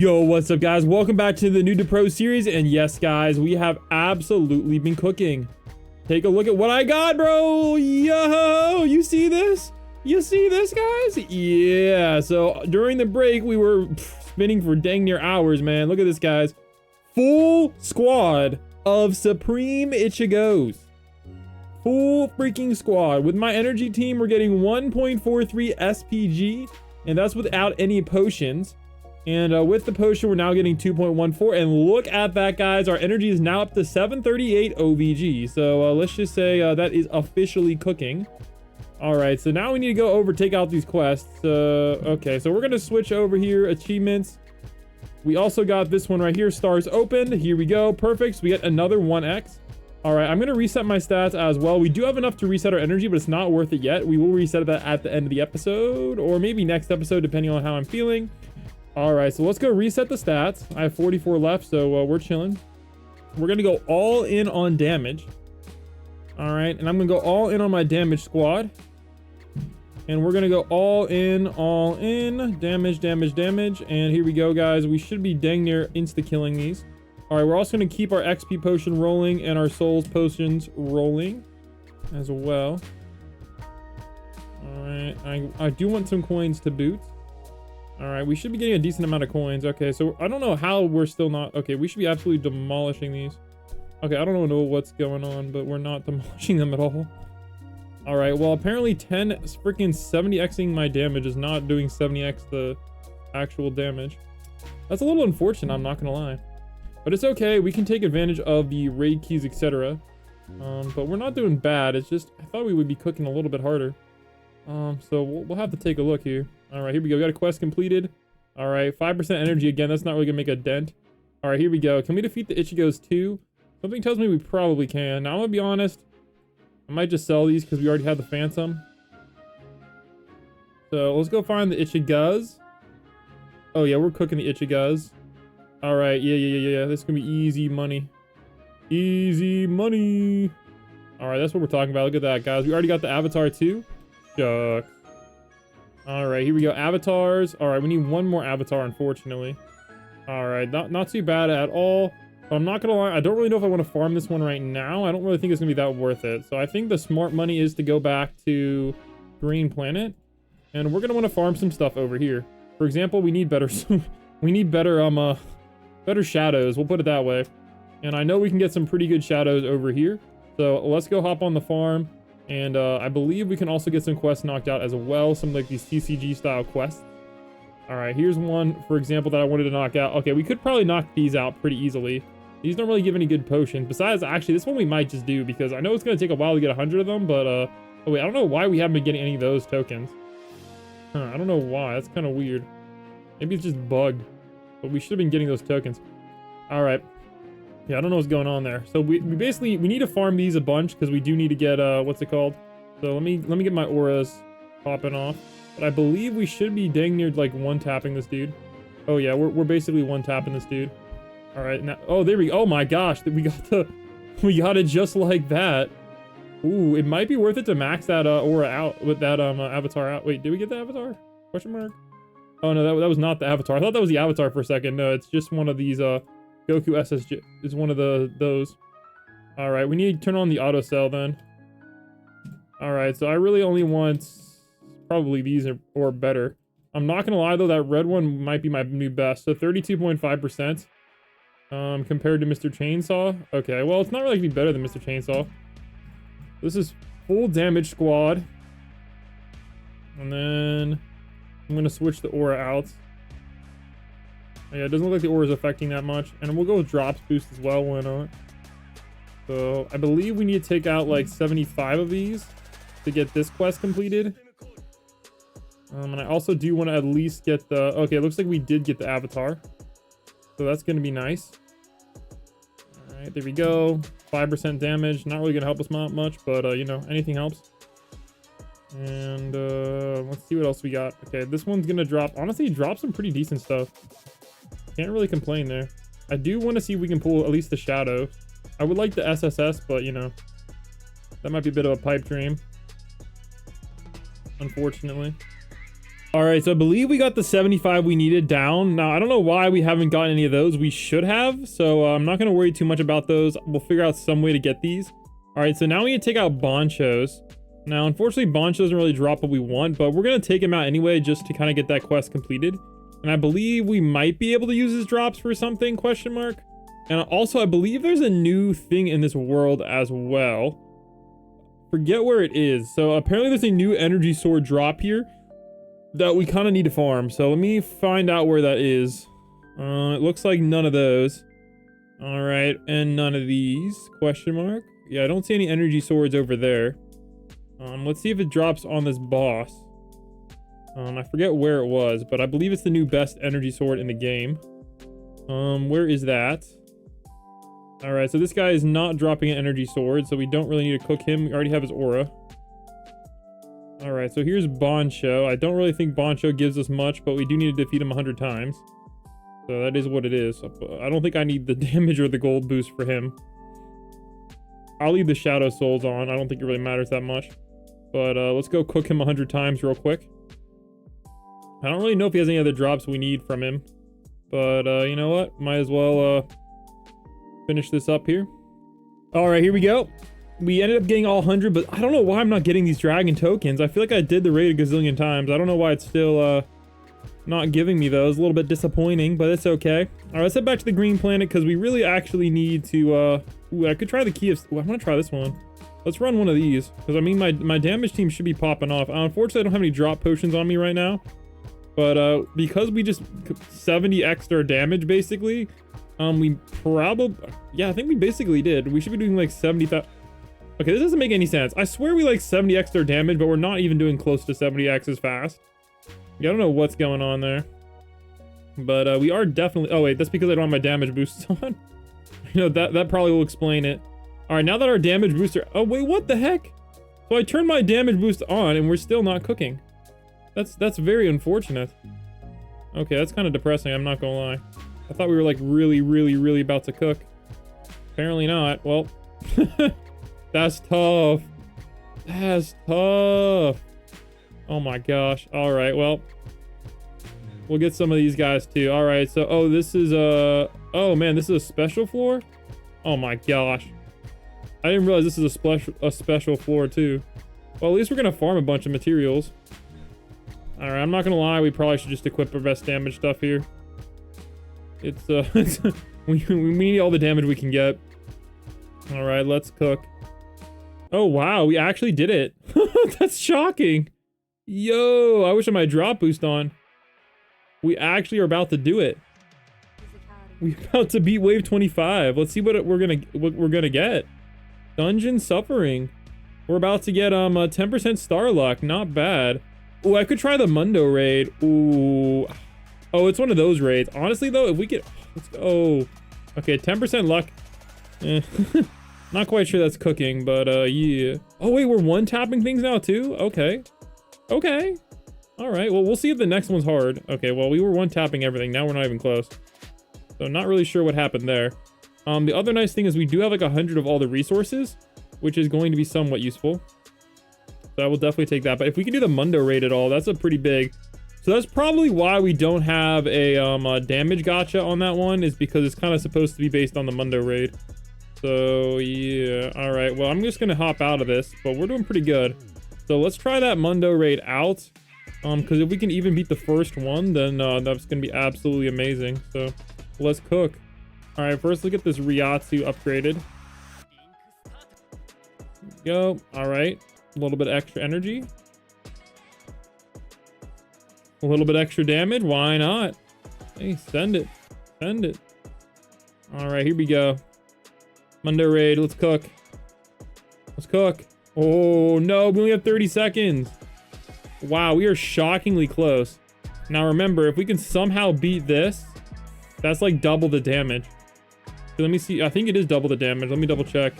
Yo, what's up guys? Welcome back to the Noob to Pro series, and yes guys, we have absolutely been cooking. Take a look at what I got, bro. Yo, you see this? You see this, guys? Yeah, so during the break, we were spinning for dang near hours, man. Look at this, guys. Full squad of Supreme Ichigos. Full freaking squad. With my energy team, we're getting 1.43 SPG, and that's without any potions. And with the potion, we're now getting 2.14. And look at that, guys. Our energy is now up to 738 OVG. So let's just say that is officially cooking. All right, so now we need to go over, take out these quests. Okay, so we're going to switch over here. Achievements. We also got this one right here. Stars opened. Here we go. Perfect. So we get another 1x. All right, I'm going to reset my stats as well. We do have enough to reset our energy, but it's not worth it yet. We will reset that at the end of the episode, or maybe next episode, depending on how I'm feeling. All right, so let's go reset the stats. I have 44 left, so we're chilling. We're going to go all in on damage. All right, and I'm going to go all in on my damage squad. And we're going to go all in, damage. And here we go, guys. We should be dang near insta-killing these. All right, we're also going to keep our XP potion rolling and our souls potions rolling as well. All right, I do want some coins to boot. All right, we should be getting a decent amount of coins. Okay, so I don't know how we're still not... Okay, we should be absolutely demolishing these. Okay, I don't know what's going on, but we're not demolishing them at all. All right, well, apparently 10 freaking 70xing my damage is not doing 70x the actual damage. That's a little unfortunate, I'm not gonna lie. But it's okay, we can take advantage of the raid keys, etc. But we're not doing bad. It's just, I thought we would be cooking a little bit harder. So we'll have to take a look here. All right, here we go. We got a quest completed. All right, 5% energy again. That's not really gonna make a dent. All right, here we go. Can we defeat the Ichigos too? Something tells me we probably can. Now I'm gonna be honest. I might just sell these because we already have the Phantom. So let's go find the Ichigos. Oh yeah, we're cooking the Ichigos. All right, yeah. This is gonna be easy money. Easy money. All right, that's what we're talking about. Look at that, guys. We already got the Avatar too. Shucks. All right, here we go. Avatars. All right, we need one more avatar, unfortunately. All right, not too bad at all. But I'm not gonna lie, I don't really know if I want to farm this one right now. I don't really think it's gonna be that worth it. So I think the smart money is to go back to Green Planet, and we're gonna want to farm some stuff over here. For example, we need better better shadows. We'll put it that way. And I know we can get some pretty good shadows over here. So let's go hop on the farm. And I believe we can also get some quests knocked out as well. Some like these TCG style quests. All right, here's one, for example, that I wanted to knock out. Okay, we could probably knock these out pretty easily. These don't really give any good potions. Besides, actually, this one we might just do because I know it's going to take a while to get 100 of them. But, oh wait, I don't know why we haven't been getting any of those tokens. I don't know why. That's kind of weird. Maybe it's just bugged. But we should have been getting those tokens. All right. Yeah, I don't know what's going on there. So we basically need to farm these a bunch because we do need to get what's it called? So let me get my auras popping off. But I believe we should be dang near like one tapping this dude. Oh yeah, we're basically one tapping this dude. All right, now there we go. Oh my gosh, we got it just like that. Ooh, it might be worth it to max that aura out with that avatar out. Wait, did we get the avatar? Question mark. Oh no, that was not the avatar. I thought that was the avatar for a second. No, it's just one of these Goku SSJ is one of those. All right, we need to turn on the auto cell then. All right, so I really only want probably these or better. I'm not gonna lie though, that red one might be my new best. So 32.5% compared to Mr. Chainsaw. Okay, well it's not really gonna be better than Mr. Chainsaw. This is full damage squad, and then I'm gonna switch the aura out. Yeah, it doesn't look like the aura is affecting that much. And we'll go with drops boost as well, why not? So I believe we need to take out like 75 of these to get this quest completed. And I also do want to at least get the... Okay, it looks like we did get the avatar. So that's going to be nice. All right, there we go. 5% damage. Not really going to help us much, but you know, anything helps. And let's see what else we got. Okay, this one's going to drop... Honestly, it drops some pretty decent stuff. Can't really complain there. I do want to see if we can pull at least the shadow. I would like the SSS, but you know, that might be a bit of a pipe dream, unfortunately. All right, so I believe we got the 75 we needed down. Now, I don't know why we haven't gotten any of those. We should have, so I'm not going to worry too much about those. We'll figure out some way to get these. All right, so now we need to take out Bonchos. Now, unfortunately, Boncho doesn't really drop what we want, but we're going to take him out anyway just to kind of get that quest completed. And I believe we might be able to use his drops for something, question mark. And also, I believe there's a new thing in this world as well. Forget where it is. So apparently there's a new energy sword drop here that we kind of need to farm. So let me find out where that is. It looks like none of those. All right, and none of these, question mark. Yeah, I don't see any energy swords over there. Let's see if it drops on this boss. I forget where it was, but I believe it's the new best energy sword in the game. Where is that? All right, so this guy is not dropping an energy sword, so we don't really need to cook him. We already have his aura. All right, so here's Boncho. I don't really think Boncho gives us much, but we do need to defeat him 100 times. So that is what it is. I don't think I need the damage or the gold boost for him. I'll leave the Shadow Souls on. I don't think it really matters that much. But let's go cook him 100 times real quick. I don't really know if he has any other drops we need from him. But you know what? Might as well finish this up here. All right, here we go. We ended up getting all 100, but I don't know why I'm not getting these dragon tokens. I feel like I did the raid a gazillion times. I don't know why it's still not giving me those. A little bit disappointing, but it's okay. All right, let's head back to the green planet because we really actually need to ooh, I could try the key of... Ooh, I want to try this one. Let's run one of these because I mean my damage team should be popping off. Unfortunately, I don't have any drop potions on me right now, but because we just 70 extra damage basically, we probably... Yeah, I think we basically did. We should be doing like 70,000... Okay, this doesn't make any sense. I swear we like 70 extra damage, but we're not even doing close to 70x as fast. Yeah, I don't know what's going on there. But we are definitely... Oh, wait, that's because I don't have my damage boosts on. You know, that probably will explain it. All right, now that our damage booster... Oh, wait, what the heck? So I turned my damage boost on, and we're still not cooking. That's very unfortunate. Okay, that's kind of depressing, I'm not gonna lie. I thought we were like really, really, really about to cook. Apparently not. Well... That's tough. That's tough. Oh my gosh. All right, well, we'll get some of these guys too. All right, so oh, this is oh man, this is a special floor. Oh my gosh, I didn't realize this is a special floor too. Well, at least we're gonna farm a bunch of materials. All right, I'm not gonna lie, we probably should just equip our best damage stuff here. It's we need all the damage we can get. All right, let's cook. Oh, wow. We actually did it. That's shocking. Yo, I wish I had my drop boost on. We actually are about to do it. We're about to beat wave 25. Let's see what we're gonna get. Dungeon Suffering. We're about to get 10% star luck. Not bad. Oh, I could try the Mundo raid. Ooh. Oh, it's one of those raids. Honestly, though, if we could... Let's go. Okay, 10% luck. Eh. Not quite sure that's cooking, but yeah. Oh wait, we're one-tapping things now too? Okay. Okay. All right, well, we'll see if the next one's hard. Okay, well, we were one-tapping everything. Now we're not even close. So not really sure what happened there. The other nice thing is we do have like 100 of all the resources, which is going to be somewhat useful. So I will definitely take that. But if we can do the Mundo raid at all, that's a pretty big... So that's probably why we don't have a damage gacha on that one, is because it's kind of supposed to be based on the Mundo raid. So yeah, all right, well, I'm just gonna hop out of this, but we're doing pretty good. So let's try that Mundo raid out, because if we can even beat the first one, then that's gonna be absolutely amazing. So let's cook. All right, first look at this Ryatsu upgraded. Go. All right, a little bit extra energy, a little bit extra damage. Why not? Hey, send it, send it. All right, here we go. Mundo raid, let's cook. Let's cook. Oh no, we only have 30 seconds. Wow, we are shockingly close. Now remember, if we can somehow beat this, that's like double the damage. So let me see, I think it is double the damage. Let me double check.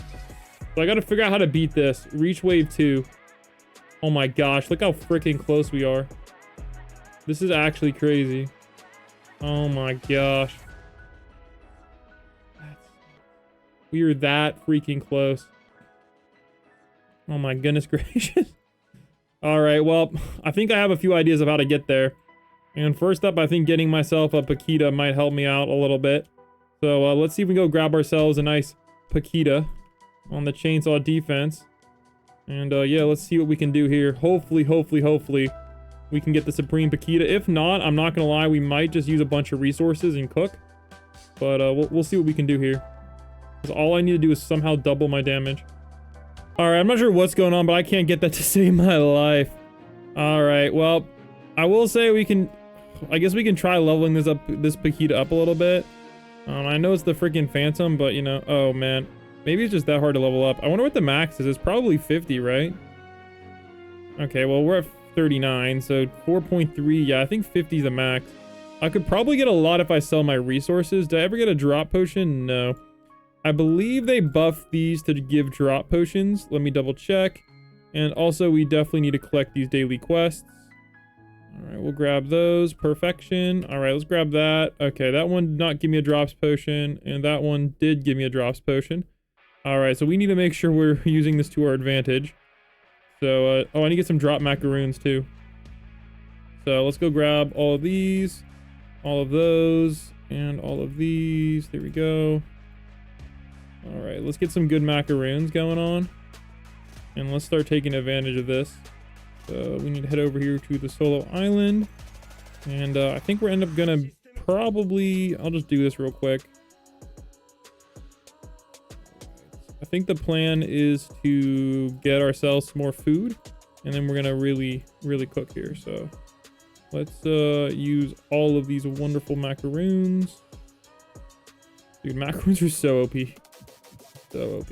So I gotta figure out how to beat this. Reach wave 2. Oh my gosh, look how freaking close we are. This is actually crazy. Oh my gosh. We are that freaking close. Oh my goodness gracious. All right, well, I think I have a few ideas of how to get there. And first up, I think getting myself a Paquita might help me out a little bit. So let's see if we can go grab ourselves a nice Paquita on the chainsaw defense. And yeah, let's see what we can do here. Hopefully, we can get the Supreme Paquita. If not, I'm not gonna lie, we might just use a bunch of resources and cook. But we'll see what we can do here. Because all I need to do is somehow double my damage. Alright, I'm not sure what's going on, but I can't get that to save my life. Alright, well, I will say we can... I guess we can try leveling this Paquita up a little bit. I know it's the freaking Phantom, but you know... Oh, man. Maybe it's just that hard to level up. I wonder what the max is. It's probably 50, right? Okay, well, we're at 39, so 4.3. Yeah, I think 50 is the max. I could probably get a lot if I sell my resources. Did I ever get a drop potion? No. I believe they buffed these to give drop potions. Let me double check. And also, we definitely need to collect these daily quests. Alright, we'll grab those. Perfection. Alright, let's grab that. Okay, that one did not give me a drops potion. And that one did give me a drops potion. Alright, so we need to make sure we're using this to our advantage. So, oh, I need to get some drop macaroons too. So, let's go grab all of these. All of those. And all of these. There we go. Alright, let's get some good macaroons going on. And let's start taking advantage of this. So we need to head over here to the solo island. And I think we're gonna probably... I'll just do this real quick. I think the plan is to get ourselves some more food. And then we're gonna really cook here. So let's use all of these wonderful macaroons. Dude, macaroons are so OP. So OP.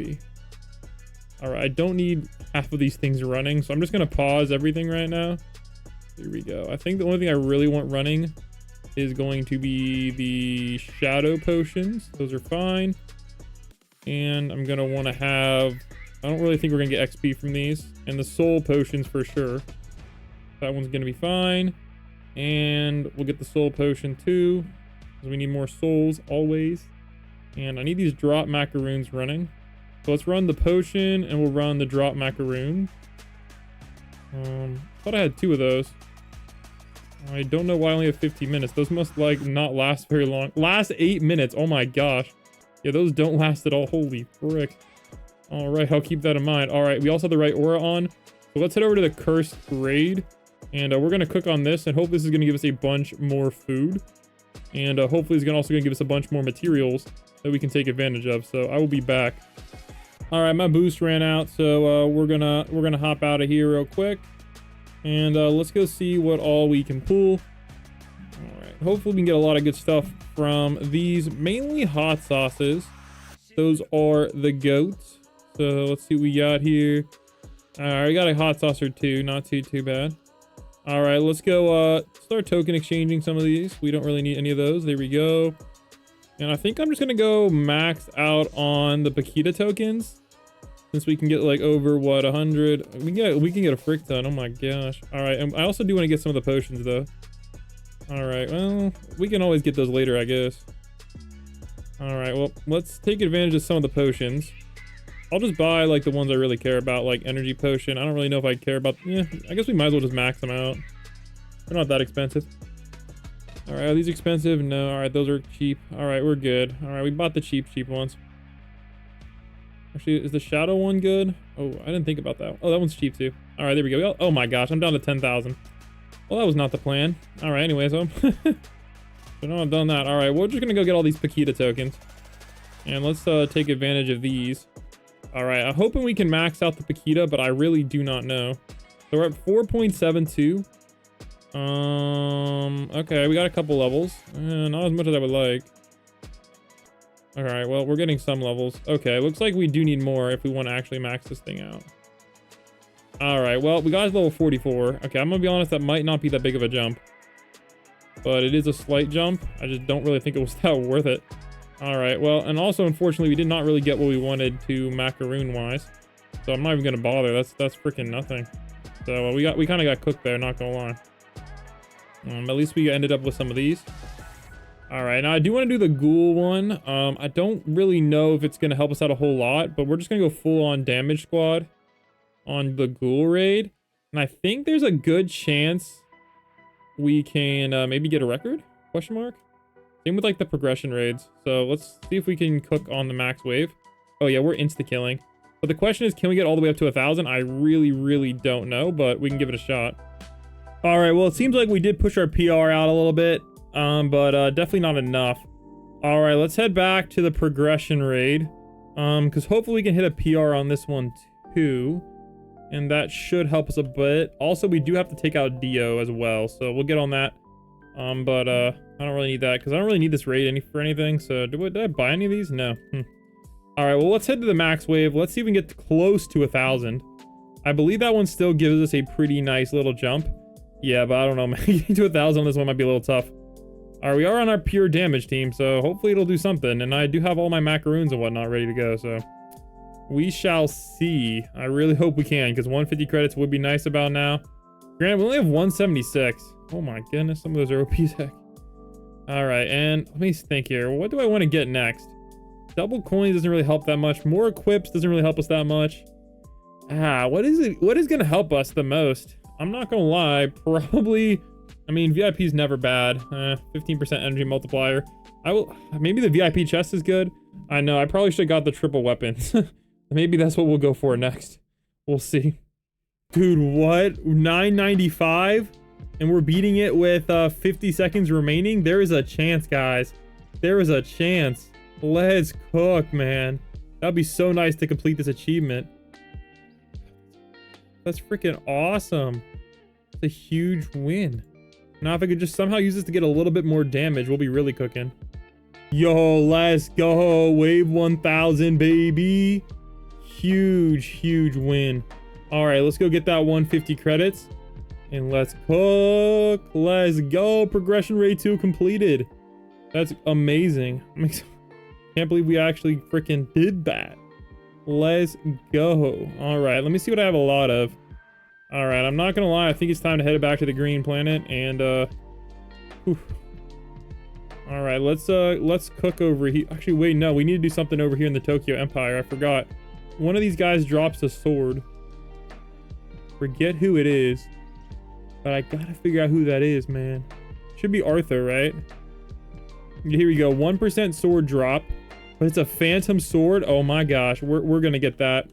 Alright, I don't need half of these things running, so I'm just gonna pause everything right now. Here we go. I think the only thing I really want running is going to be the shadow potions. Those are fine. And I'm gonna want to have... I don't really think we're gonna get XP from these. And the soul potions for sure. That one's gonna be fine. And we'll get the soul potion too, because we need more souls always. And I need these drop macaroons running. So let's run the potion and we'll run the drop macaroon. Thought I had 2 of those. I don't know why I only have 15 minutes. Those must like not last very long. Last 8 minutes. Oh my gosh. Yeah, those don't last at all. Holy frick. All right, I'll keep that in mind. All right, we also have the right aura on. So let's head over to the cursed raid. And we're going to cook on this and hope this is going to give us a bunch more food. And hopefully it's also going to give us a bunch more materials that we can take advantage of. So I will be back. All right, my boost ran out, so we're gonna hop out of here real quick, and let's go see what all we can pull. All right, hopefully we can get a lot of good stuff from these, mainly hot sauces. Those are the goats. So let's see what we got here. All right, we got a hot sauce or 2, not too bad. All right, let's go start token exchanging some of these. We don't really need any of those. There we go. And I think I'm just gonna go max out on the Paquita tokens, since we can get like over what 100. We can get a frick ton. Oh my gosh. All right, and I also do want to get some of the potions though. All right, well, we can always get those later, I guess. All right, well, let's take advantage of some of the potions. I'll just buy like the ones I really care about, like energy potion. I don't really know if I care about. Yeah, I guess we might as well just max them out. They're not that expensive. All right, are these expensive? No. All right, those are cheap. All right, we're good. All right, we bought the cheap ones. Actually, is the shadow one good? Oh, I didn't think about that. Oh, that one's cheap too. All right, there we go. Oh my gosh, I'm down to 10,000. Well, that was not the plan. All right, anyway, so so now I've done that. All right, we're just gonna go get all these Paquita tokens, and let's take advantage of these. All right, I'm hoping we can max out the Paquita, but I really do not know. So we're at 4.72. Okay, we got a couple levels. Not as much as I would like. All right, well, we're getting some levels. Okay, looks like we do need more if we want to actually max this thing out. All right, well, we got level 44. Okay, I'm gonna be honest, that might not be that big of a jump, but it is a slight jump. I just don't really think it was that worth it. All right, well, and also, unfortunately, we did not really get what we wanted to macaroon-wise, so I'm not even gonna bother. That's freaking nothing. So we kind of got cooked there, not gonna lie. At least we ended up with some of these. All right, now I do want to do the ghoul one. I don't really know if it's going to help us out a whole lot, but we're just going to go full on damage squad on the ghoul raid. And I think there's a good chance we can maybe get a record? Question mark? Same with like the progression raids. So let's see if we can cook on the max wave. Oh yeah, we're insta-killing. But the question is, can we get all the way up to 1,000? I really, really don't know, but we can give it a shot. All right, well, it seems like we did push our PR out a little bit, but definitely not enough. All right, let's head back to the progression raid, because hopefully we can hit a PR on this one too, and that should help us a bit. Also, we do have to take out Dio as well, so we'll get on that. But I don't really need that because I don't really need this raid for anything. So did I buy any of these? No. All right, well, let's head to the max wave. Let's see if we can get close to 1,000. I believe that one still gives us a pretty nice little jump. Yeah, but I don't know, man. Getting to 1,000 on this one might be a little tough. All right, we are on our pure damage team, so hopefully it'll do something. And I do have all my macaroons and whatnot ready to go, so we shall see. I really hope we can, because 150 credits would be nice about now. Granted, we only have 176. Oh my goodness, some of those are OP heck. All right, and let me think here. What do I want to get next? Double coins doesn't really help that much. More equips doesn't really help us that much. What is it? What is going to help us the most? I'm not going to lie. Probably, I mean, VIP is never bad. 15% energy multiplier. Maybe the VIP chest is good. I know, I probably should have got the triple weapons. Maybe that's what we'll go for next. We'll see. Dude, what? 995? And we're beating it with 50 seconds remaining? There is a chance, guys. There is a chance. Let's cook, man. That'd be so nice to complete this achievement. That's freaking awesome. It's a huge win. Now, if I could just somehow use this to get a little bit more damage, we'll be really cooking. Yo, let's go. Wave 1,000, baby. Huge, huge win. All right, let's go get that 150 credits. And let's cook. Let's go. Progression rate 2 completed. That's amazing. Can't believe we actually freaking did that. Let's go. All right, let me see what I have a lot of. All right, I'm not gonna lie, I think it's time to head back to the green planet and whew. All right, let's cook over here. Actually, wait, no, we need to do something over here in the Tokyo Empire. I forgot. One of these guys drops a sword. Forget who it is, but I gotta figure out who that is, man. Should be Arthur, right? Here we go. 1% sword drop. But it's a phantom sword. Oh my gosh, we're gonna get that.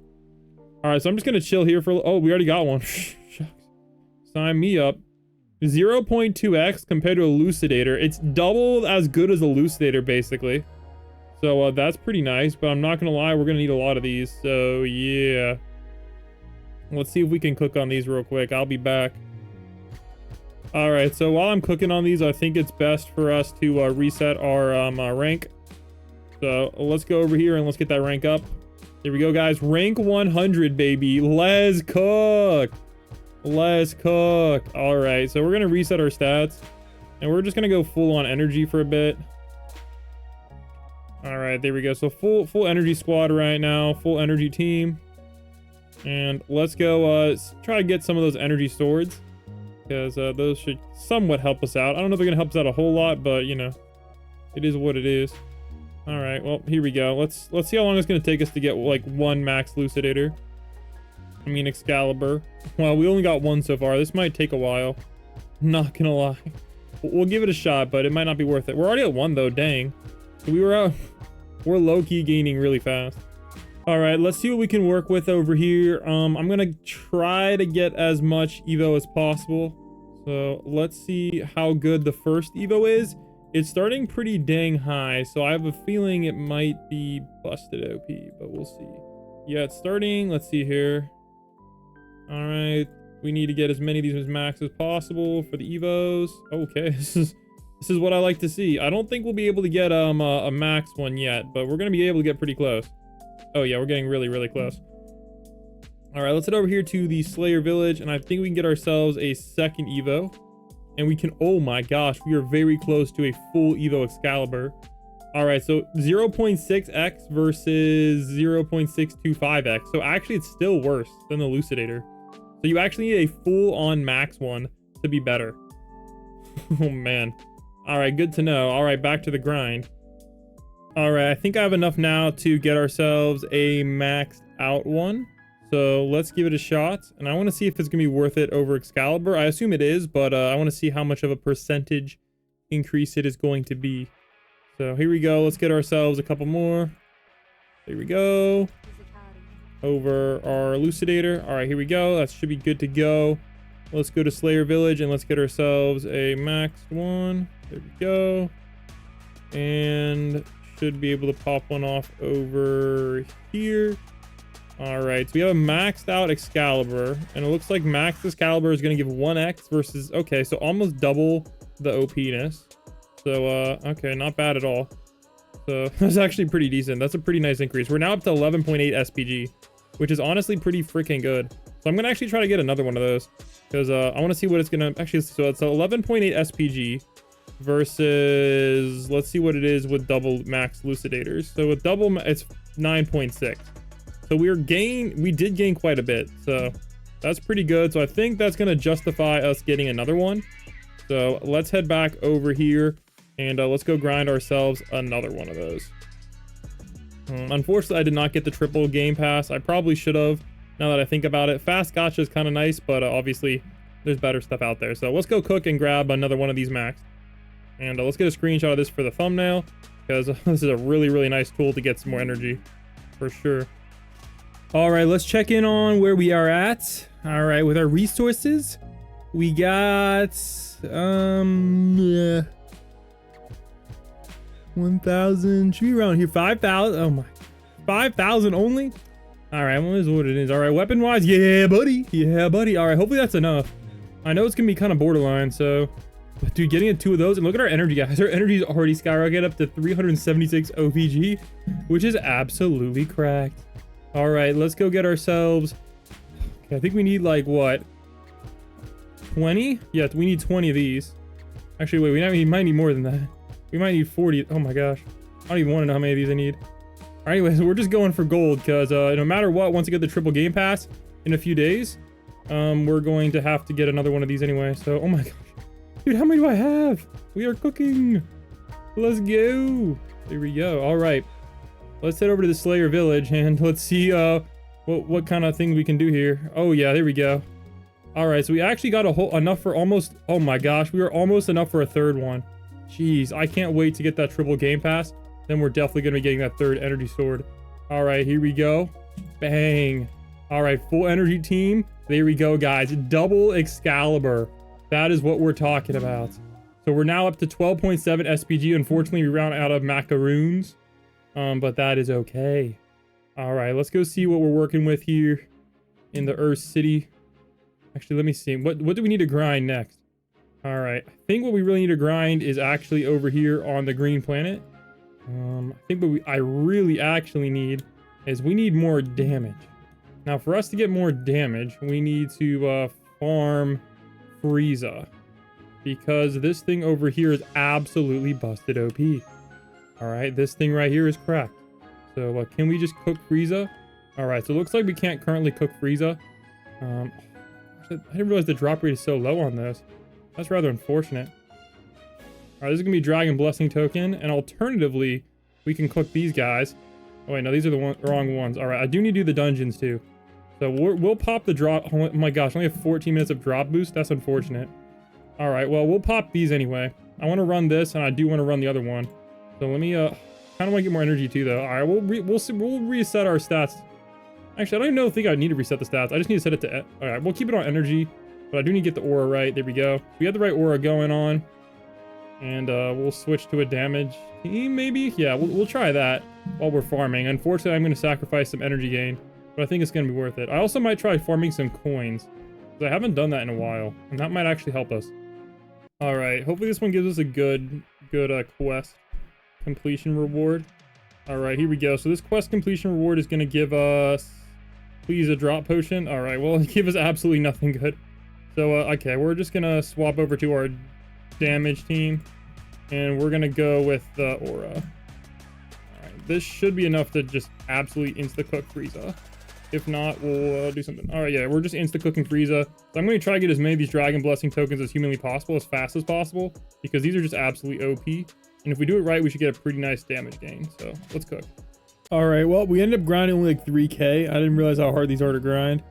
All right, so I'm just gonna chill here for. Oh, we already got one. Shucks. Sign me up. 0.2x compared to Elucidator. It's double as good as Elucidator, basically. So that's pretty nice. But I'm not gonna lie, we're gonna need a lot of these. So yeah, let's see if we can cook on these real quick. I'll be back. All right, so while I'm cooking on these, I think it's best for us to reset our rank. So let's go over here and let's get that rank up. Here we go, guys. Rank 100, baby. Let's cook. Let's cook. All right, so we're gonna reset our stats and we're just gonna go full on energy for a bit. All right, there we go. So full energy squad right now, full energy team. And let's go try to get some of those energy swords, because those should somewhat help us out. I don't know if they're gonna help us out a whole lot, but you know, it is what it is. All right, well, here we go. Let's see how long it's gonna take us to get like one max Lucidator. I mean Excalibur. Well, we only got one so far. This might take a while. Not gonna lie. We'll give it a shot, but it might not be worth it. We're already at 1 though, dang. We're low-key gaining really fast. All right, let's see what we can work with over here. I'm gonna try to get as much Evo as possible. So let's see how good the first Evo is. It's starting pretty dang high, so I have a feeling it might be busted OP, but we'll see. Yeah, it's starting. Let's see here. All right, we need to get as many of these as max as possible for the Evos. Okay, this is what I like to see. I don't think we'll be able to get a max one yet, but we're gonna be able to get pretty close. Oh yeah, we're getting really, really close. All right, let's head over here to the Slayer Village, and I think we can get ourselves a second Evo. And we can, oh my gosh, we are very close to a full Evo Excalibur. All right, so 0.6x versus 0.625x. So actually it's still worse than the Lucidator. So you actually need a full-on max one to be better. Oh man. All right, good to know. All right, back to the grind. All right, I think I have enough now to get ourselves a maxed out one. So let's give it a shot. And I want to see if it's going to be worth it over Excalibur. I assume it is, but I want to see how much of a percentage increase it is going to be. So here we go. Let's get ourselves a couple more. There we go. Over our Elucidator. All right, here we go. That should be good to go. Let's go to Slayer Village and let's get ourselves a maxed one. There we go. And should be able to pop one off over here. All right, so we have a maxed out Excalibur, and it looks like maxed Excalibur is going to give 1x versus, okay, so almost double the OP-ness. So, okay, not bad at all. So that's actually pretty decent. That's a pretty nice increase. We're now up to 11.8 SPG, which is honestly pretty freaking good. So I'm going to actually try to get another one of those because I want to see what it's going to actually. So it's 11.8 SPG versus, let's see what it is with double max Lucidators. So with double, it's 9.6. So we did gain quite a bit. So that's pretty good. So I think that's going to justify us getting another one. So let's head back over here and let's go grind ourselves another one of those. Unfortunately, I did not get the triple game pass. I probably should have, now that I think about it. Fast gacha is kind of nice, but obviously there's better stuff out there. So let's go cook and grab another one of these max. And let's get a screenshot of this for the thumbnail, because this is a really, really nice tool to get some more energy for sure. All right, let's check in on where we are at. All right, with our resources, we got 1,000, should be around here, 5,000. Oh my, 5,000 only. All right, well, this is what it is. All right, weapon wise, yeah buddy, yeah buddy. All right, hopefully that's enough. I know it's gonna be kind of borderline, so, but dude, getting two of those, and look at our energy, guys. Our energy is already skyrocketed up to 376 OPG, which is absolutely cracked. All right, let's go get ourselves, okay, I think we need like what, 20? Yeah, we need 20 of these. Actually, wait, we might need more than that. We might need 40. Oh my gosh, I don't even want to know how many of these I need. All right, anyways, we're just going for gold because no matter what, once I get the triple game pass in a few days, we're going to have to get another one of these anyway. So, oh my gosh, dude, how many do I have? We are cooking. Let's go. There we go. All right, let's head over to the Slayer Village and let's see what kind of thing we can do here. Oh yeah, there we go. All right, so we actually got enough for almost, oh my gosh, we were almost enough for a third one. Jeez, I can't wait to get that triple game pass. Then we're definitely going to be getting that third energy sword. All right, here we go. Bang. All right, full energy team. There we go, guys. Double Excalibur. That is what we're talking about. So we're now up to 12.7 SPG. Unfortunately, we ran out of macaroons, but that is okay. All right, let's go see what we're working with here in the Earth City. Actually, let me see. What do we need to grind next? All right, I think what we really need to grind is actually over here on the green planet. I think what I really actually need is we need more damage. Now, for us to get more damage, we need to farm Frieza, because this thing over here is absolutely busted OP. All right, this thing right here is cracked. So can we just cook Frieza? All right, so it looks like we can't currently cook Frieza. I didn't realize the drop rate is so low on this. That's rather unfortunate. All right, this is gonna be Dragon Blessing token, and alternatively, we can cook these guys. Oh wait, no, these are the wrong ones. All right, I do need to do the dungeons too. So we'll pop the drop. Oh my gosh, only have 14 minutes of drop boost. That's unfortunate. All right, well, we'll pop these anyway. I want to run this, and I do want to run the other one. So let me kind of want to get more energy too, though. All right, we'll reset our stats. Actually, I don't think I need to reset the stats. I just need to set it to. All right, we'll keep it on energy, but I do need to get the aura right. There we go. We have the right aura going on. And we'll switch to a damage team, maybe? Yeah, we'll try that while we're farming. Unfortunately, I'm going to sacrifice some energy gain, but I think it's going to be worth it. I also might try farming some coins, because I haven't done that in a while, and that might actually help us. All right, hopefully this one gives us a good quest completion reward. All right, here we go. So this quest completion reward is going to give us, please, a drop potion. All right, well, it gave us absolutely nothing good. So, okay, we're just going to swap over to our damage team, and we're gonna go with the aura. All right, this should be enough to just absolutely insta cook Frieza. If not, we'll do something. All right, yeah, we're just insta cooking Frieza. So I'm going to try to get as many of these Dragon Blessing tokens as humanly possible, as fast as possible, because these are just absolutely OP. And if we do it right, we should get a pretty nice damage gain. So let's cook. All right, well, we ended up grinding only like 3K. I didn't realize how hard these are to grind.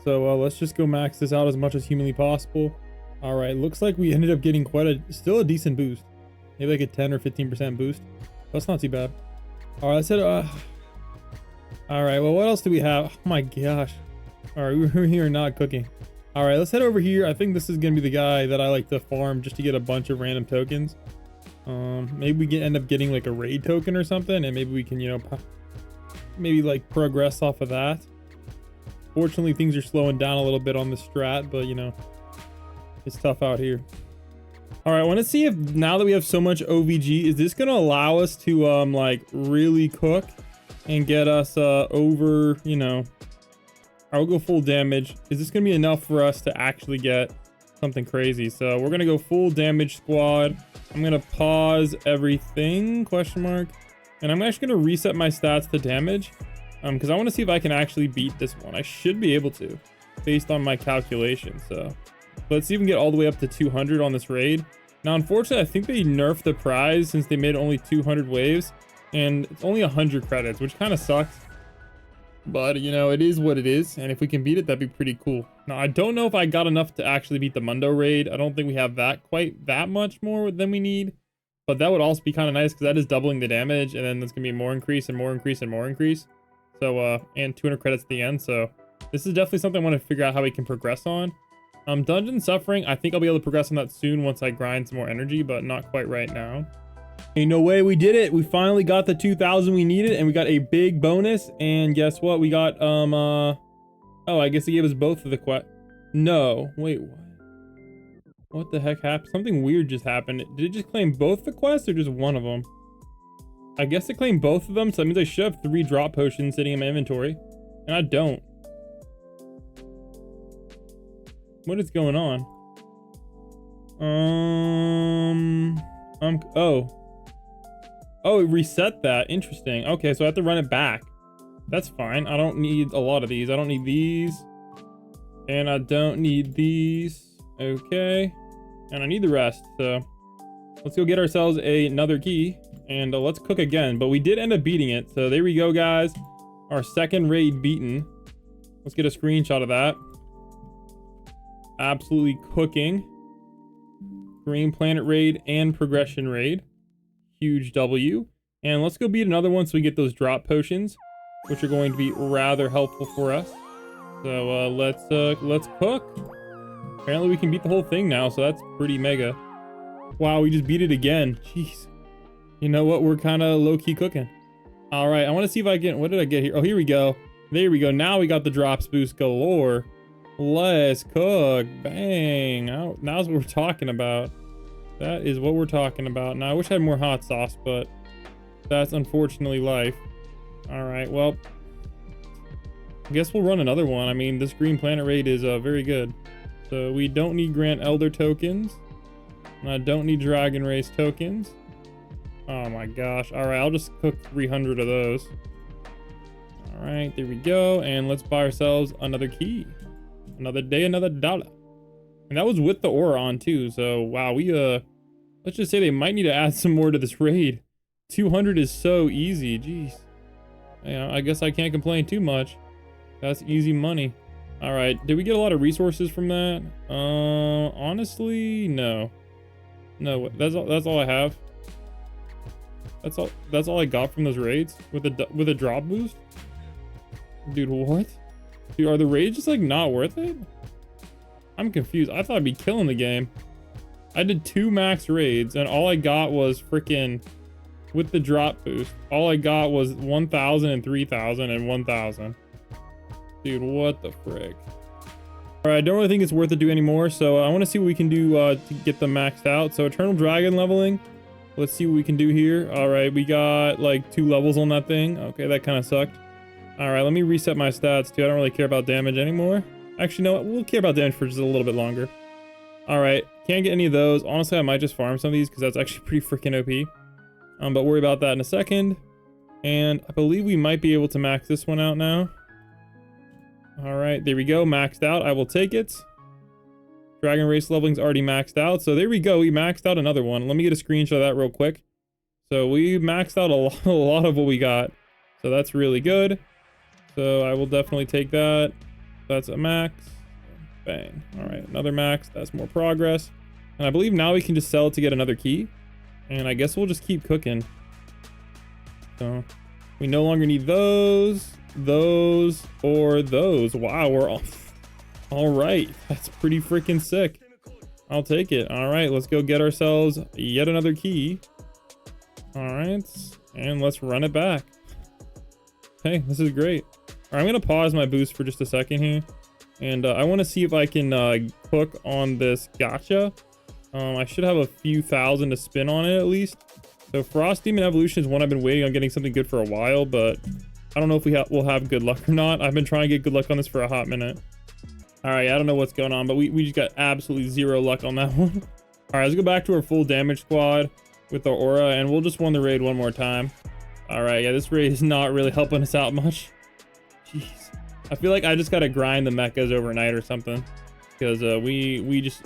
So let's just go max this out as much as humanly possible. All right, looks like we ended up getting still a decent boost. Maybe like a 10 or 15% boost. That's not too bad. All right, I said, all right, well, what else do we have? Oh my gosh. All right, we're here not cooking. All right, let's head over here. I think this is gonna be the guy that I like to farm just to get a bunch of random tokens. Maybe we end up getting like a raid token or something, and maybe we can, you know, maybe like progress off of that. Fortunately, things are slowing down a little bit on the strat, but you know, it's tough out here. All right, I want to see if now that we have so much OVG, is this gonna allow us to like really cook and get us over, you know, I'll go full damage. Is this gonna be enough for us to actually get something crazy? So we're gonna go full damage squad. I'm gonna pause everything, question mark. And I'm actually gonna reset my stats to damage because I want to see if I can actually beat this one. I should be able to based on my calculations. So let's see if we can get all the way up to 200 on this raid. Now, unfortunately, I think they nerfed the prize since they made only 200 waves and it's only 100 credits, which kind of sucks. But, you know, it is what it is. And if we can beat it, that'd be pretty cool. Now, I don't know if I got enough to actually beat the Mundo raid. I don't think we have that quite that much more than we need. But that would also be kind of nice because that is doubling the damage. And then there's going to be more increase and more increase and more increase. So, and 200 credits at the end. So this is definitely something I want to figure out how we can progress on. Dungeon Suffering, I think I'll be able to progress on that soon once I grind some more energy, but not quite right now. Ain't no way, we did it. We finally got the 2,000 we needed, and we got a big bonus. And guess what? We got, oh, I guess he gave us both of the quest. No, wait, what? What the heck happened? Something weird just happened. Did it just claim both the quests or just one of them? I guess it claimed both of them, so that means I should have 3 drop potions sitting in my inventory. And I don't. What is going on? Oh, it reset that. Interesting. Okay, so I have to run it back. That's fine. I don't need a lot of these. I don't need these. And I don't need these. Okay. And I need the rest. So let's go get ourselves another key. And let's cook again. But we did end up beating it. So there we go, guys. Our second raid beaten. Let's get a screenshot of that. Absolutely cooking. Green Planet raid and progression raid. Huge W. And let's go beat another one so we get those drop potions, which are going to be rather helpful for us. So let's cook. Apparently we can beat the whole thing now, so that's pretty mega. Wow, we just beat it again. Jeez. You know what? We're kind of low-key cooking. All right, I want to see if I can... What did I get here? Oh, here we go. There we go. Now we got the drops boost galore. Let's cook. Bang. Now, now's what we're talking about. That is what we're talking about. Now, I wish I had more hot sauce, but that's unfortunately life. All right, well, I guess we'll run another one. I mean, this Green Planet raid is very good. So we don't need Grant Elder tokens. And I don't need Dragon Race tokens. Oh my gosh. All right, I'll just cook 300 of those. All right, there we go. And let's buy ourselves another key. Another day, another dollar. And that was with the aura on too. So wow, we let's just say they might need to add some more to this raid. 200 is so easy. Jeez. Yeah, I guess I can't complain too much. That's easy money. All right, did we get a lot of resources from that? Honestly, no. No, that's all I have. That's all I got from those raids with a drop boost. Dude, what? Dude, are the raids just like not worth it? I'm confused. I thought I'd be killing the game. I did 2 max raids and all I got was freaking with the drop boost. All I got was 1,000 and 3,000 and 1,000. Dude, what the frick? All right, I don't really think it's worth it to do anymore. So I want to see what we can do to get them maxed out. So Eternal Dragon leveling. Let's see what we can do here. All right, we got like 2 levels on that thing. Okay, that kind of sucked. All right, let me reset my stats too. I don't really care about damage anymore. Actually, no, we'll care about damage for just a little bit longer. All right, can't get any of those. Honestly, I might just farm some of these because that's actually pretty freaking OP. But worry about that in a second. And I believe we might be able to max this one out now. All right, there we go, maxed out. I will take it. Dragon Race leveling's already maxed out. So there we go, we maxed out another one. Let me get a screenshot of that real quick. So we maxed out a lot of what we got. So that's really good. So I will definitely take that. That's a max. Bang. All right, another max. That's more progress. And I believe now we can just sell it to get another key. And I guess we'll just keep cooking. So we no longer need those, or those. Wow, we're off. All right, that's pretty freaking sick. I'll take it. All right, let's go get ourselves yet another key. All right, and let's run it back. Hey, this is great. All right, I'm gonna pause my boost for just a second here. And I want to see if I can cook on this gacha. I should have a few thousand to spin on it at least. So Frost Demon Evolution is one I've been waiting on getting something good for a while, but I don't know if we'll have good luck or not. I've been trying to get good luck on this for a hot minute. All right, I don't know what's going on, but we just got absolutely zero luck on that one. All right, let's go back to our full damage squad with the aura, and we'll just win the raid one more time. All right, yeah, this raid is not really helping us out much. Jeez. I feel like I just gotta grind the mechas overnight or something, because we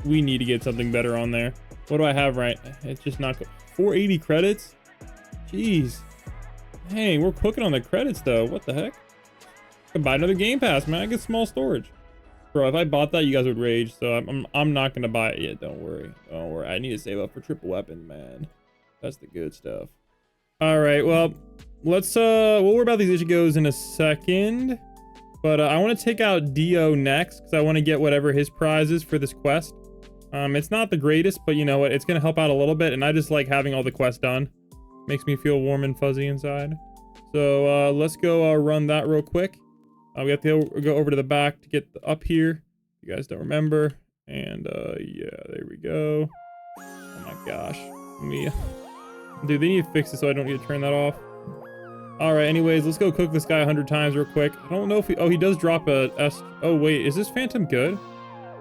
need to get something better on there. What do I have right? It's just not 480 credits. Jeez, dang, we're cooking on the credits though. What the heck? I can buy another game pass, man. I get small storage, bro. If I bought that, you guys would rage. So I'm not gonna buy it yet. Don't worry. I need to save up for triple weapon, man. That's the good stuff. All right, well, let's we'll worry about these Ichigos in a second. But I want to take out Dio next because I want to get whatever his prize is for this quest. It's not the greatest, but you know what? It's going to help out a little bit. And I just like having all the quests done. Makes me feel warm and fuzzy inside. So let's go run that real quick. We have to go over to the back to get up here. You guys don't remember. And yeah, there we go. Oh my gosh. Dude, they need to fix it so I don't need to turn that off. All right, anyways, let's go cook this guy 100 times real quick. I don't know if he does drop a S. Oh wait, is this phantom good?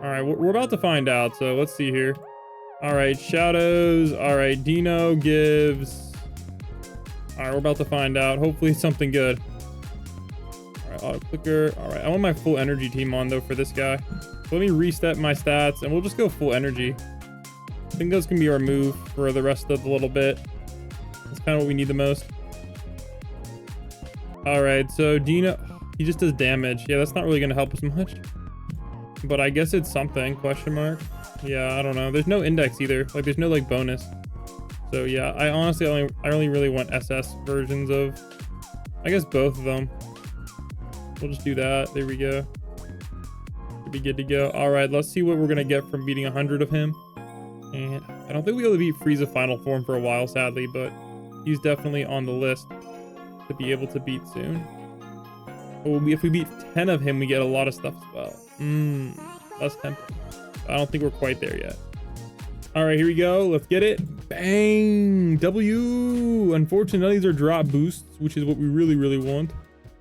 All right, we're about to find out, so let's see here. All right, shadows. All right, Dino gives. All right, we're about to find out. Hopefully it's something good. All right, auto clicker. All right, I want my full energy team on though for this guy. So let me reset my stats and we'll just go full energy. I think those can be our move for the rest of the little bit. That's kind of what we need the most. All right, so Dino, he just does damage. Yeah, that's not really gonna help us much, but I guess it's something, question mark. Yeah, I don't know. There's no index either. Like there's no like bonus. So yeah, I honestly only really want SS versions of, I guess both of them. We'll just do that. There we go. Should be good to go. All right, let's see what we're gonna get from beating 100 of him. And I don't think we'll be able to beat Frieza final form for a while, sadly, but he's definitely on the list to be able to beat soon. If we beat 10 of him, we get a lot of stuff as well. That's tempting. I don't think we're quite there yet. All right, here we go. Let's get it. Bang! W! Unfortunately, none of these are drop boosts, which is what we really, really want.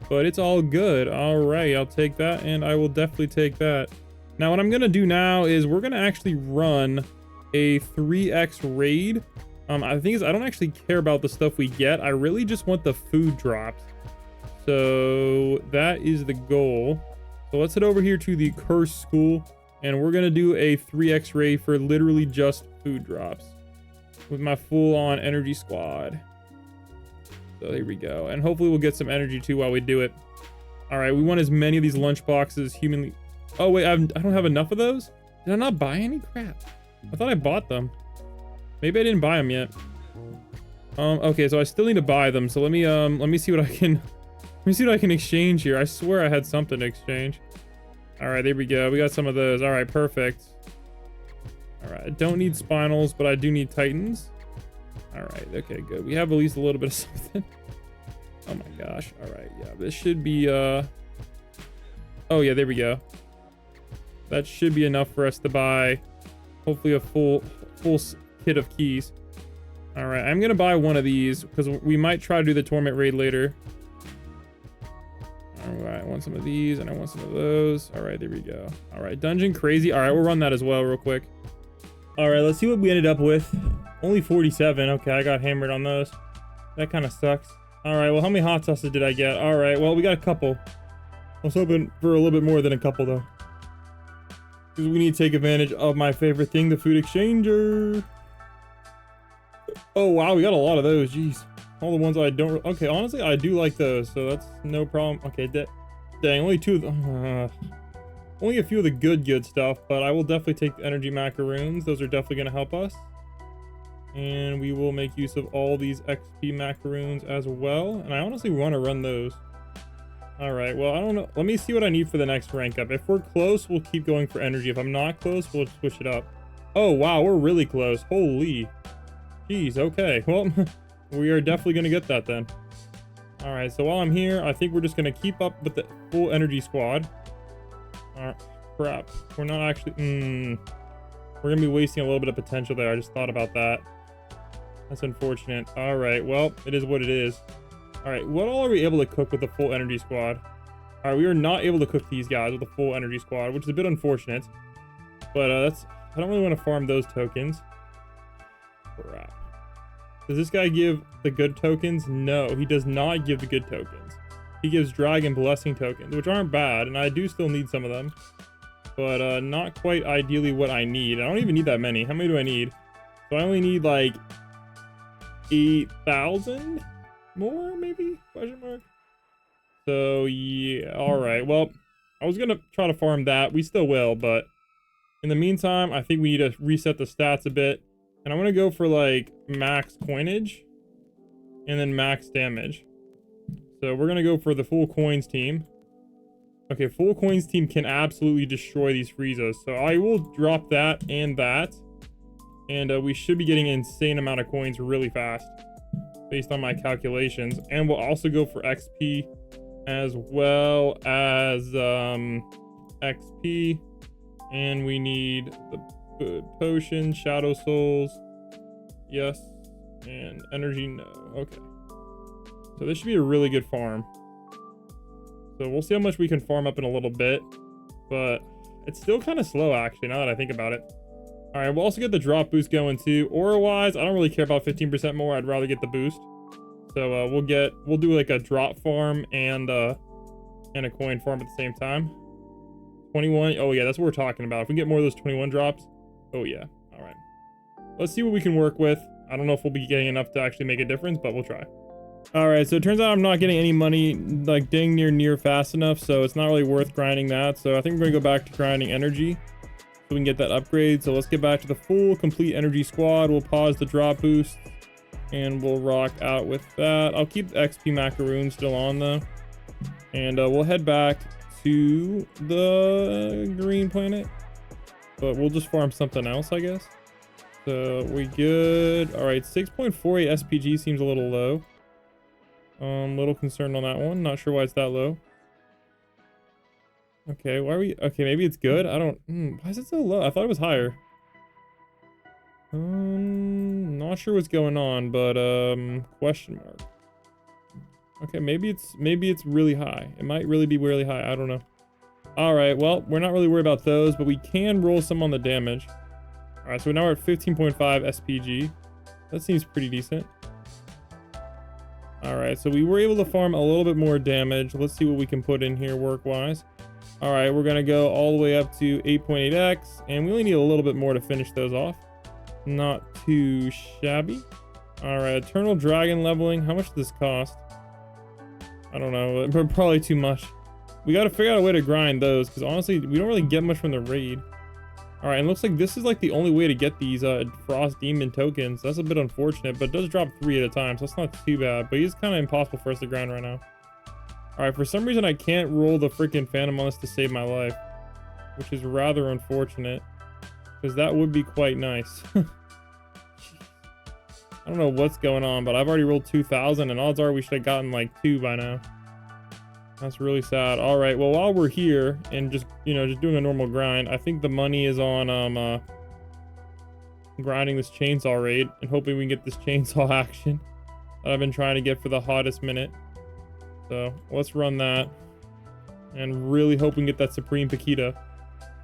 But it's all good. All right, I'll take that, and I will definitely take that. Now, what I'm going to do now is we're going to actually run a 3x raid. I think I don't actually care about the stuff we get. I really just want the food drops. So that is the goal. So let's head over here to the Curse School, and we're gonna do a 3x raid for literally just food drops with my full-on energy squad. So here we go, and hopefully we'll get some energy too while we do it. All right, we want as many of these lunch boxes humanly. Oh wait, I don't have enough of those. Did I not buy any? Crap. I thought I bought them. Maybe I didn't buy them yet. Okay, so I still need to buy them. So let me see what I can. Let me see what I can exchange here. I swear I had something to exchange. All right, there we go. We got some of those. All right, perfect. All right, I don't need spinals, but I do need titans. All right, okay, good. We have at least a little bit of something. Oh my gosh. All right, yeah, this should be. Oh yeah, there we go. That should be enough for us to buy, hopefully, a full kit of keys. All right, I'm gonna buy one of these because we might try to do the torment raid later. All right, I want some of these and I want some of those. All right, there we go. All right, dungeon crazy. All right, we'll run that as well real quick. All right, let's see what we ended up with. Only 47. Okay, I got hammered on those. That kind of sucks. All right, well, how many hot sauces did I get? All right, well, we got a couple. I was hoping for a little bit more than a couple though, because we need to take advantage of my favorite thing, the food exchanger. Oh wow, we got a lot of those. Jeez. All the ones I don't, okay, honestly, I do like those, so that's no problem. Okay, dang, only two of the, only a few of the good stuff, but I will definitely take the energy macaroons. Those are definitely going to help us. And we will make use of all these XP macaroons as well. And I honestly want to run those. All right, well, I don't know. Let me see what I need for the next rank up. If we're close, we'll keep going for energy. If I'm not close, we'll switch it up. Oh, wow, we're really close. Holy. Jeez, okay. Well, we are definitely going to get that then. All right, so while I'm here, I think we're just going to keep up with the full energy squad. All right, crap. We're not actually... We're going to be wasting a little bit of potential there. I just thought about that. That's unfortunate. All right, well, it is what it is. All right, what all are we able to cook with the full energy squad? All right, we are not able to cook these guys with the full energy squad, which is a bit unfortunate. But that's... I don't really want to farm those tokens. Crap. Does this guy give the good tokens? No, he does not give the good tokens. He gives dragon blessing tokens, which aren't bad, and I do still need some of them. But not quite ideally what I need. I don't even need that many. How many do I need? So I only need like 8,000 more, maybe? Question mark. So yeah, all right. Well, I was gonna try to farm that. We still will, but in the meantime, I think we need to reset the stats a bit. And I'm gonna go for like max coinage and then max damage. So we're gonna go for the full coins team. Okay, full coins team can absolutely destroy these Friezas. So I will drop that and that. And we should be getting an insane amount of coins really fast based on my calculations. And we'll also go for XP as well as XP. And we need the potion, shadow souls. Yes. And energy, no. Okay. So this should be a really good farm. So we'll see how much we can farm up in a little bit, but it's still kind of slow actually, now that I think about it. All right, we'll also get the drop boost going too. Aura wise, I don't really care about 15% more. I'd rather get the boost. So we'll do like a drop farm and a coin farm at the same time. 21. Oh yeah, that's what we're talking about. If we get more of those 21 drops, oh yeah. All right, let's see what we can work with. I don't know if we'll be getting enough to actually make a difference, but we'll try. All right, so it turns out I'm not getting any money like dang near fast enough, so it's not really worth grinding that. So I think we're gonna go back to grinding energy so we can get that upgrade. So let's get back to the full complete energy squad. We'll pause the drop boost and we'll rock out with that. I'll keep the XP macaroon still on though, and we'll head back to the green planet, but we'll just farm something else, I guess. So we good. All right, 6.48 SPG seems a little low. Little concerned on that one. Not sure why it's that low. Okay, why are we... Okay, maybe it's good. I don't... why is it so low? I thought it was higher. Not sure what's going on, but question mark. Okay, maybe it's really high. It might really be really high. I don't know. All right, well, we're not really worried about those, but we can roll some on the damage. All right, so now we're at 15.5 SPG. That seems pretty decent. All right, so we were able to farm a little bit more damage. Let's see what we can put in here work-wise. All right, we're gonna go all the way up to 8.8x, and we only need a little bit more to finish those off. Not too shabby. All right, Eternal Dragon leveling. How much does this cost? I don't know, but probably too much. We gotta figure out a way to grind those, because honestly, we don't really get much from the raid. All right, and it looks like this is like the only way to get these Frost Demon tokens. That's a bit unfortunate, but it does drop 3 at a time, so that's not too bad. But he's kind of impossible for us to grind right now. All right, for some reason, I can't roll the freaking Phantom on this to save my life, which is rather unfortunate, because that would be quite nice. I don't know what's going on, but I've already rolled 2,000, and odds are we should have gotten like 2 by now. That's really sad. All right, well, while we're here and just, you know, just doing a normal grind, I think the money is on grinding this chainsaw raid and hoping we can get this chainsaw action that I've been trying to get for the hottest minute. So let's run that and really hope we can get that Supreme Paquita.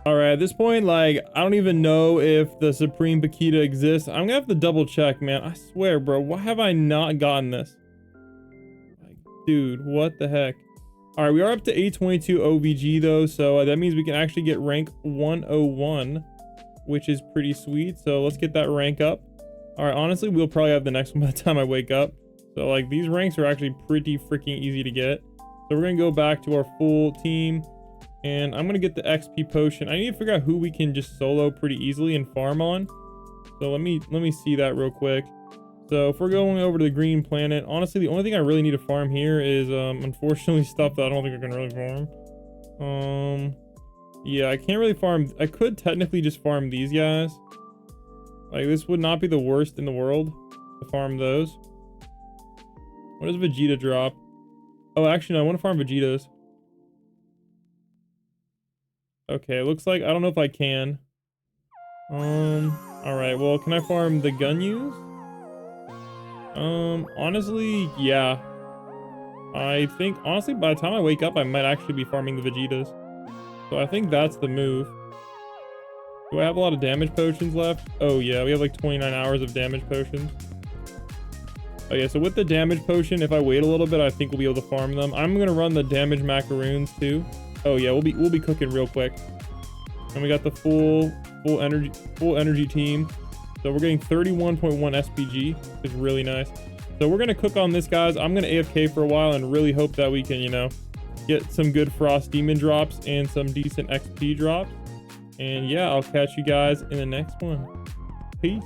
All right, at this point, like, I don't even know if the Supreme Paquita exists. I'm gonna have to double check, man. I swear, bro, why have I not gotten this? Like, dude, what the heck? All right, we are up to 822 OVG though, so that means we can actually get rank 101, which is pretty sweet. So let's get that rank up. All right, honestly, we'll probably have the next one by the time I wake up. So like these ranks are actually pretty freaking easy to get. So we're gonna go back to our full team, and I'm gonna get the XP potion. I need to figure out who we can just solo pretty easily and farm on. So let me see that real quick. So if we're going over to the green planet, honestly, the only thing I really need to farm here is unfortunately stuff that I don't think I can really farm. Yeah, I can't really farm. I could technically just farm these guys. Like this would not be the worst in the world to farm those. What does Vegeta drop? Oh, actually, no, I want to farm Vegetas. Okay, it looks like, I don't know if I can. Alright, well, can I farm the Gunyus? Honestly, yeah. I think, honestly, by the time I wake up, I might actually be farming the Vegetas. So I think that's the move. Do I have a lot of damage potions left? Oh, yeah, we have like 29 hours of damage potions. Oh yeah, so with the damage potion, if I wait a little bit, I think we'll be able to farm them. I'm gonna run the damage macaroons too. Oh yeah, we'll be cooking real quick. And we got the full energy team. So we're getting 31.1 SPG, which is really nice. So we're gonna cook on this, guys. I'm gonna AFK for a while and really hope that we can, you know, get some good Frost Demon drops and some decent XP drops. And yeah, I'll catch you guys in the next one. Peace.